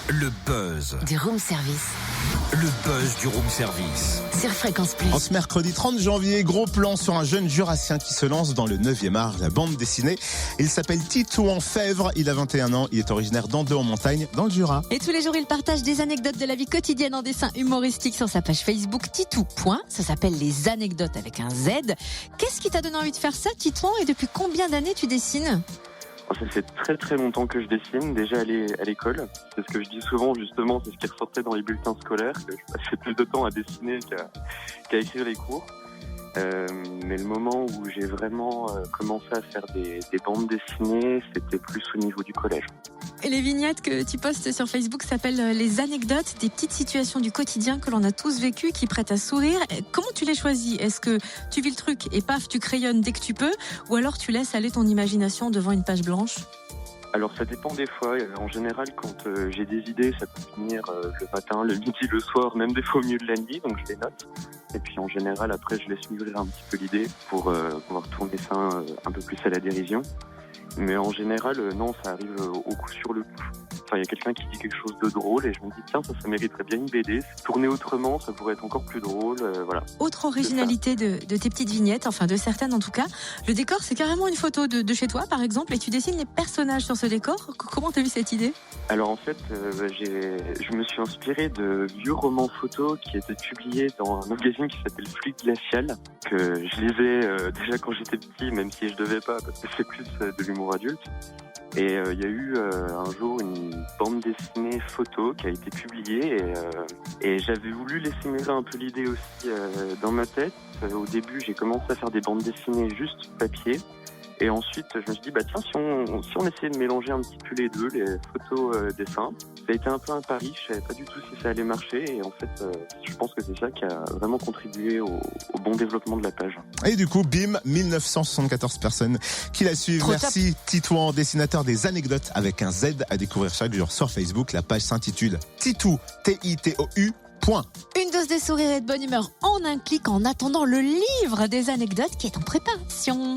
Le buzz. Du room service. Le buzz du room service. Sur Fréquence Plus. En ce mercredi 30 janvier, gros plan sur un jeune jurassien qui se lance dans le 9e art, la bande dessinée. Il s'appelle Titou Enfèvre, il a 21 ans, il est originaire d'Andeux en montagne, dans le Jura. Et tous les jours, il partage des anecdotes de la vie quotidienne en dessin humoristique sur sa page Facebook Titou. Ça s'appelle les anecdotes avec un Z. Qu'est-ce qui t'a donné envie de faire ça, Titou, et depuis combien d'années tu dessines ? Ça fait très très longtemps que je dessine, déjà à l'école. C'est ce que je dis souvent, justement, c'est ce qui ressortait dans les bulletins scolaires, que je passais plus de temps à dessiner qu'à écrire les cours. Mais le moment où j'ai vraiment commencé à faire des bandes dessinées, c'était plus au niveau du collège. Et les vignettes que tu postes sur Facebook s'appellent les anecdotes, des petites situations du quotidien que l'on a tous vécues, qui prêtent à sourire. Comment tu les choisis ? Est-ce que tu vis le truc et paf, tu crayonnes dès que tu peux ? Ou alors tu laisses aller ton imagination devant une page blanche ? Alors ça dépend des fois. En général, quand j'ai des idées, ça peut venir le matin, le midi, le soir, même des fois au milieu de la nuit, donc je les note. Et puis en général, après, je laisse mûrir un petit peu l'idée pour pouvoir tourner ça un peu plus à la dérision. Mais en général, non, ça arrive au coup sur le coup. Enfin, il y a quelqu'un qui dit quelque chose de drôle et je me dis tiens, ça mériterait bien une BD. Tourner autrement, ça pourrait être encore plus drôle, voilà. Autre originalité de tes petites vignettes, enfin de certaines en tout cas, le décor c'est carrément une photo de chez toi par exemple et tu dessines les personnages sur ce décor. Comment t'as eu cette idée ? Alors en fait, je me suis inspiré de vieux romans photos qui étaient publiés dans un magazine qui s'appelle Fluide Glacial, que je lisais déjà quand j'étais petit, même si je devais pas, parce que c'est plus de l'humour adulte. Et il y a eu un jour une bande dessinée photo qui a été publiée et j'avais voulu laisser mûrir un peu l'idée aussi dans ma tête. Au début, j'ai commencé à faire des bandes dessinées juste papier. Et ensuite, je me suis dit, tiens, si on essayait de mélanger un petit peu les deux, les photos, dessins. Ça a été un peu un pari, je savais pas du tout si ça allait marcher. Et en fait, je pense que c'est ça qui a vraiment contribué au bon développement de la page. Et du coup, bim, 1974 personnes qui la suivent. Trop Merci Titouan, dessinateur des anecdotes avec un Z, à découvrir chaque jour sur Facebook. La page s'intitule Titou, Titou. Une dose de sourire et de bonne humeur en un clic en attendant le livre des anecdotes qui est en préparation.